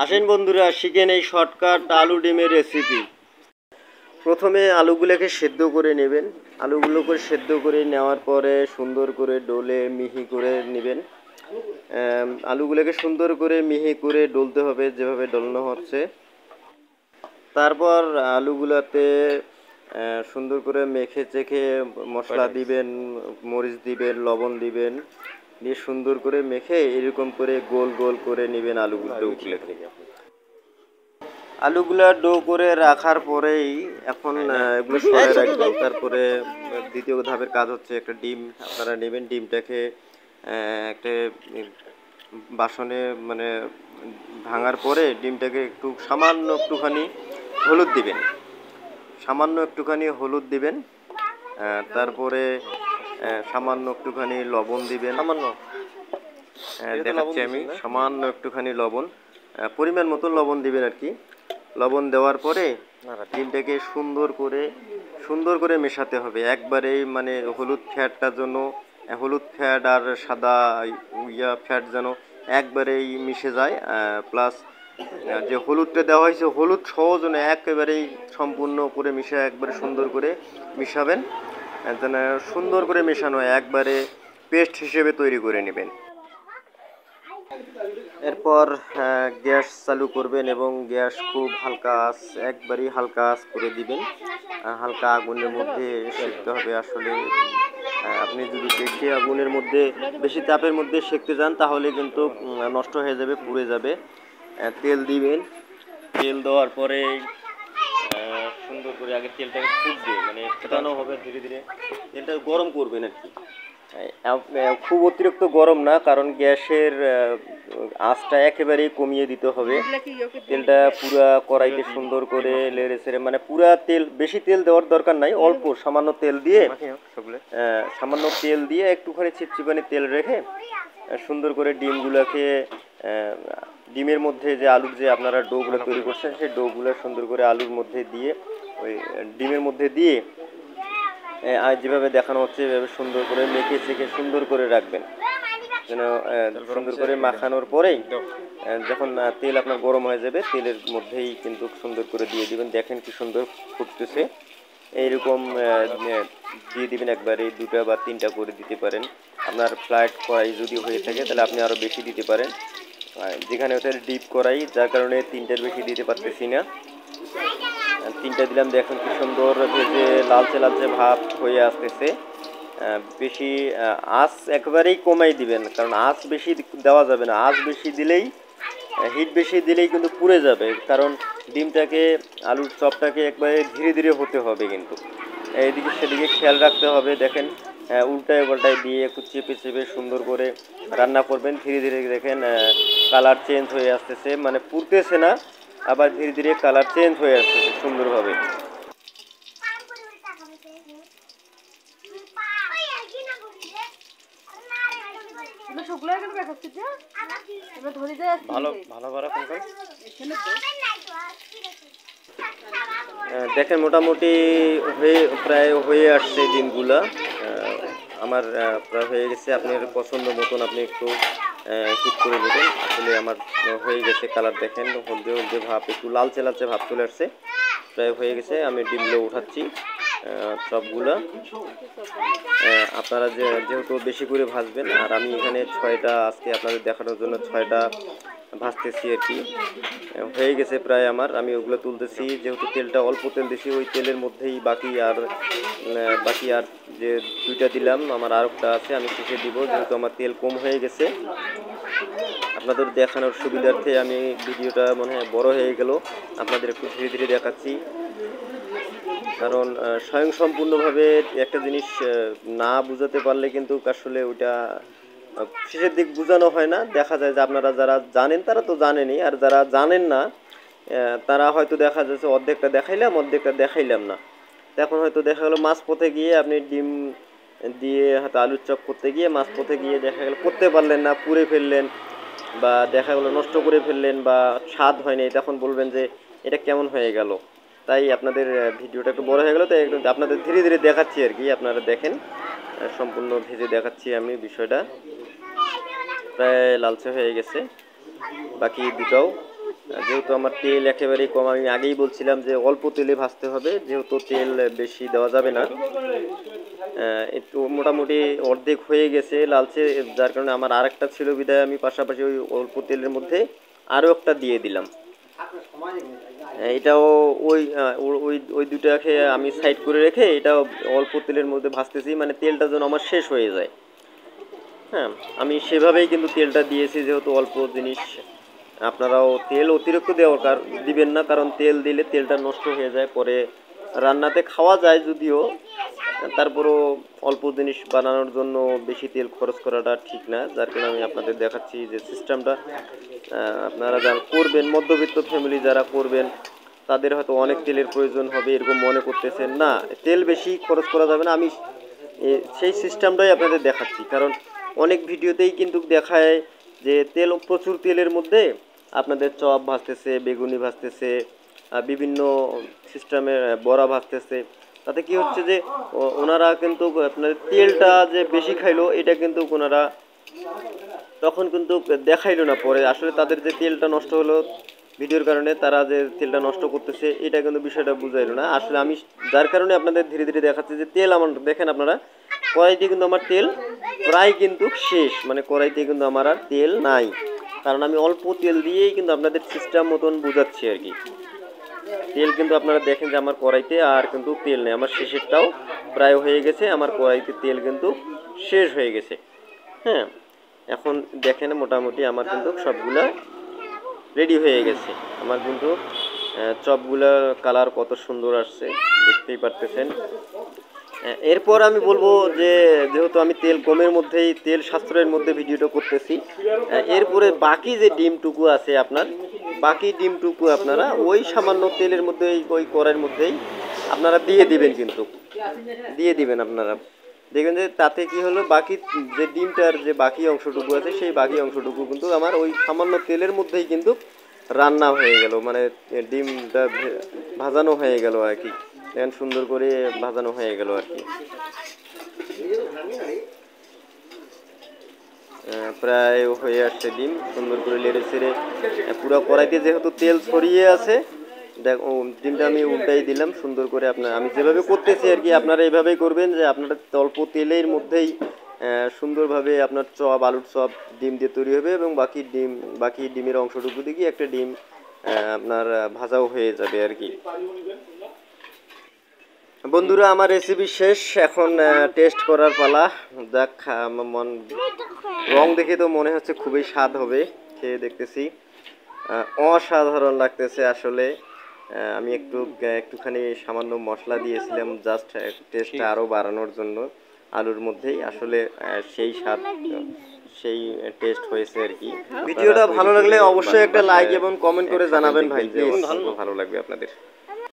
আসেন বন্ধুরা, শিখেন এই শর্টকাট আলু ডিমের রেসিপি। প্রথমে আলুগুলোকে সেদ্ধ করে নেবেন। আলুগুলোকে সেদ্ধ করে নেওয়ার পরে সুন্দর করে ডলে মিহি করে নেবেন। আলুগুলোকে সুন্দর করে মিহি করে ডলতে হবে, যেভাবে ডলানো হচ্ছে। তারপর আলুগুলাতে সুন্দর করে মেখে চেখে মশলা দিবেন, মরিচ দিবেন, লবণ দিবেন, দিয়ে সুন্দর করে মেখে এরকম করে গোল গোল করে নেবেন আলুগুলোকে। আলুগুলা ডো করে রাখার পরেই এখন এগুলো সরাই রাখবেন। তারপরে দ্বিতীয় ধাপের কাজ হচ্ছে একটা ডিম আপনারা নেবেন। ডিমটাকে একটা বাসনে মানে ভাঙার পরে ডিমটাকে সামান্য একটুখানি হলুদ দিবেন, তারপরে সামান্য একটুখানি লবণ দিবেন। দেখাচ্ছি আমি, সামান্য একটুখানি লবণ, পরিমাণ মতো লবণ দিবেন আর কি। লবণ দেওয়ার পরে ডিমটাকে সুন্দর করে মেশাতে হবে একবারেই, মানে হলুদ ফ্যাট আর সাদা ফ্যাট যেন একবারেই মিশে যায়। প্লাস যে হলুদটা দেওয়া হয়েছে, হলুদ সহ যেন একেবারেই সম্পূর্ণ করে মিশে একবারে সুন্দর করে মিশাবেন, যেন সুন্দর করে মেশানো হয়, একবারে পেস্ট হিসেবে তৈরি করে নেবেন। এরপর গ্যাস চালু করবেন এবং গ্যাস খুব হালকা আঁচ, একবারই হালকা আঁচ করে দিবেন। হালকা আগুনের মধ্যে সেঁকতে হবে। আসলে আপনি যদি বেশি আগুনের মধ্যে, বেশি তাপের মধ্যে সেঁকতে যান তাহলে কিন্তু নষ্ট হয়ে যাবে, পুড়ে যাবে। তেল দিবেন। তেল দেওয়ার পরে সুন্দর করে আগে তেলটাকে ফুটবে, মানে ফোটানো হবে ধীরে ধীরে। তেলটা গরম করবেন আর কি, খুব অতিরিক্ত গরম না, কারণ গ্যাসের আঁচটা একেবারেই কমিয়ে দিতে হবে। তেলটা পুরা কড়াইতে সুন্দর করে লেড়ে ছেড়ে, মানে পুরা তেল, বেশি তেল দেওয়ার দরকার নাই, অল্প সামান্য তেল দিয়ে একটুখানি চিপচিপানি তেল রেখে সুন্দর করে ডিমের মধ্যে যে আলুর যে আপনারা ডোগুলো তৈরি করছেন, সেই ডোগুলো সুন্দর করে আলুর মধ্যে দিয়ে, ওই ডিমের মধ্যে দিয়ে আর যেভাবে দেখানো হচ্ছে এভাবে সুন্দর করে মেখে চেখে সুন্দর করে রাখবেন, যেন সুন্দর করে মাখানোর পরেই যখন তেল আপনার গরম হয়ে যাবে, তেলের মধ্যেই কিন্তু সুন্দর করে দিয়ে দিবেন। দেখেন কি সুন্দর ফুটতেছে। এইরকম দিয়ে দিবেন, একবারে 2টা বা 3টা করে দিতে পারেন। আপনার ফ্লাইট কড়াই যদি হয়ে থাকে তাহলে আপনি আরও বেশি দিতে পারেন। যেখানে ওটা ডিপ কড়াই, যার কারণে 3টার বেশি দিতে পারতেছি না। 3টা দিলাম। দেখুন কি সুন্দর ভেজে লালচে ভাব হয়ে আসতেছে। বেশি আঁচ একেবারেই কমাই দিবেন, কারণ আঁচ বেশি দেওয়া যাবে না। আঁচ বেশি দিলেই, হিট বেশি দিলেই কিন্তু পুড়ে যাবে, কারণ ডিমটাকে, আলুর চপটাকে একবারে ধীরে ধীরে হতে হবে, কিন্তু এইদিকে সেদিকে খেয়াল রাখতে হবে। দেখেন উল্টায় পাল্টায় দিয়ে একটু চেপে চেপে সুন্দর করে রান্না করবেন। ধীরে ধীরে দেখেন কালার চেঞ্জ হয়ে আসতেছে, মানে পুড়তেছে না, আবার ধীরে ধীরে কালার চেঞ্জ হয়ে আসতেছে সুন্দরভাবে। দেখেন মোটামুটি প্রায় হয়ে আসছে ডিমগুলা। আমার প্রায় হয়ে গেছে। আপনার পছন্দ মতন আপনি একটু হিট করে নেবেন। আসলে আমার হয়ে গেছে। কালার দেখেন হলদে ভাব, একটু লালচে ভাব চলে আসছে, প্রায় হয়ে গেছে। আমি ডিমগুলো উঠাচ্ছি সবগুলা। আপনারা যেহেতু বেশি করে ভাজবেন, আর আমি এখানে 6টা আজকে আপনাদের দেখানোর জন্য 6টা ভাজতেছি আর কি। হয়ে গেছে প্রায় আমার। আমি ওগুলো তুলতেছি, যেহেতু তেলটা অল্প তেল দিছি, ওই তেলের মধ্যেই বাকি আর যে 2টা দিলাম, আমার আরেকটা আছে, আমি শেষে দিব, যেহেতু আমার তেল কম হয়ে গেছে। আপনাদের দেখানোর সুবিধার্থে আমি ভিডিওটা মনে হয় বড় হয়ে গেল, আপনাদের একটু ধীরে ধীরে দেখাচ্ছি, কারণ স্বয়ংসম্পূর্ণভাবে একটা জিনিস না বুঝাতে পারলে কিন্তু আসলে ওইটা শেষের দিক বোঝানো হয় না। দেখা যায় যে আপনারা যারা জানেন তারা তো জানেনই, আর যারা জানেন না তারা হয়তো দেখা যাচ্ছে অর্ধেকটা দেখাইলাম না। এখন হয়তো দেখা গেলো মাঝপথে গিয়ে আপনি ডিম দিয়ে হয়তো আলুর চপ করতে গিয়ে মাঝপথে গিয়ে দেখা গেলো করতে পারলেন না, পুড়ে ফেললেন, বা দেখা গেলো নষ্ট করে ফেললেন, বা স্বাদ হয়নি, তখন বলবেন যে এটা কেমন হয়ে গেল। তাই আপনাদের ভিডিওটা একটু বড় হয়ে গেল, তাই একটু আপনাদের ধীরে ধীরে দেখাচ্ছি আর কি। আপনারা দেখেন, সম্পূর্ণ ভেজে দেখাচ্ছি আমি বিষয়টা। প্রায় লালচে হয়ে গেছে, বাকি দুটাও যেহেতু আমার তেল একেবারেই কম, আমি আগেই বলছিলাম যে অল্প তেলে ভাজতে হবে, যেহেতু তেল বেশি দেওয়া যাবে না। একটু মোটামুটি অর্ধেক হয়ে গেছে লালচে, যার কারণে আমার আরেকটা ছিল বিদায় আমি পাশাপাশি ওই অল্প তেলের মধ্যে আরও একটা দিয়ে দিলাম। এটাও ওই ওই ওই দুটাকে আমি সাইড করে রেখে এটাও অল্প তেলের মধ্যে ভাজতেছি, মানে তেলটা যেন আমার শেষ হয়ে যায়। হ্যাঁ, আমি সেভাবেই কিন্তু তেলটা দিয়েছি, যেহেতু অল্প জিনিস। আপনারাও তেল অতিরিক্ত দেওয়ার দিবেন না, কারণ তেল দিলে তেলটা নষ্ট হয়ে যায়, পরে রান্নাতে খাওয়া যায় যদিও, তারপরও অল্প জিনিস বানানোর জন্য বেশি তেল খরচ করাটা ঠিক না। যার কারণে আমি আপনাদের দেখাচ্ছি যে সিস্টেমটা আপনারা যারা করবেন, মধ্যবিত্ত ফ্যামিলি যারা করবেন, তাদের হয়তো অনেক তেলের প্রয়োজন হবে এরকম মনে করতেছেন না, তেল বেশি খরচ করা যাবে না। আমি সেই সিস্টেমটাই আপনাদের দেখাচ্ছি, কারণ অনেক ভিডিওতেই কিন্তু দেখায় যে প্রচুর তেলের মধ্যে আপনাদের চপ ভাজতেছে, বেগুনি ভাজতেছে, বিভিন্ন সিস্টেমের বড়া ভাজতেছে। তাতে কি হচ্ছে যে ওনারা কিন্তু আপনার তেলটা যে বেশি খাইলো এটা কিন্তু ওনারা তখন কিন্তু দেখাইলো না, পরে আসলে তাদের যে তেলটা নষ্ট হলো ভিডিওর কারণে, তারা যে তেলটা নষ্ট করতেছে এটা কিন্তু বিষয়টা বুঝাইলো না। আসলে আমি যার কারণে আপনাদের ধীরে ধীরে দেখাচ্ছি যে তেল আমার দেখেন আপনারা, কড়াইতে কিন্তু আমার তেল প্রায় কিন্তু শেষ, মানে কড়াইতে কিন্তু আমার আর তেল নাই, কারণ আমি অল্প তেল দিয়েই কিন্তু আপনাদের সিস্টেম মতন বোঝাচ্ছি আর কি। তেল কিন্তু আপনারা দেখেন যে আমার কড়াইতে আর কিন্তু তেল নেই, আমার শেষেরটাও প্রায় হয়ে গেছে, আমার কড়াইতে তেল কিন্তু শেষ হয়ে গেছে। হ্যাঁ, এখন দেখেন মোটামুটি আমার কিন্তু সবগুলা রেডি হয়ে গেছে। আমার কিন্তু চপগুলার কালার কত সুন্দর আসছে দেখতেই পারতেছেন। এরপর আমি বলবো যে যেহেতু আমি তেল কমের মধ্যেই, তেল সাশ্রয়ের মধ্যে ভিডিওটা করতেছি, এরপরে বাকি যে ডিমটুকু আছে আপনার, বাকি ডিমটুকু আপনারা ওই সামান্য তেলের মধ্যে ওই কড়াইয়ের মধ্যেই আপনারা দিয়ে দিবেন, কিন্তু দিয়ে দিবেন আপনারা। দেখবেন যে তাতে কি হলো, বাকি যে ডিমটার যে বাকি অংশটুকু আছে সেই বাকি অংশটুকু কিন্তু আমার ওই সামান্য তেলের মধ্যেই কিন্তু রান্না হয়ে গেল, মানে ডিমটা ভাজানো হয়ে গেল আর কি, দেখেন সুন্দর করে ভাজানো হয়ে গেল আর কি। প্রায় হয়ে আসছে ডিম, সুন্দর করে লেড়ে ছেড়ে পুরো কড়াইতে যেহেতু তেল ছড়িয়ে আছে, দেখো ডিমটা আমি উল্টাই দিলাম সুন্দর করে। আমি যেভাবে করতেছি আর কি, আপনারা এইভাবেই করবেন, যে আপনারা অল্প তেলের মধ্যেই সুন্দরভাবে আপনার চপ, আলুর চপ ডিম দিয়ে তৈরি হবে, এবং বাকি ডিমের অংশটুকু দিয়ে একটা ডিম আপনার ভাজাও হয়ে যাবে আর কি। বন্ধুরা, আমার রেসিপি শেষ, এখন টেস্ট করার পালা। দেখ, রং দেখে তো মনে হচ্ছে খুবই স্বাদ হবে, খেয়ে দেখতেছি অসাধারণ লাগতেছে আসলে। আমি একটুখানি সামান্য মশলা দিয়েছিলাম জাস্ট টেস্টটা আরও বাড়ানোর জন্য আলুর মধ্যেই, আসলে সেই স্বাদ, সেই টেস্ট হয়েছে আর কি। ভিডিওটা ভালো লাগলে অবশ্যই একটা লাইক এবং কমেন্ট করে জানাবেন ভাই, যে ভালো লাগবে আপনাদের।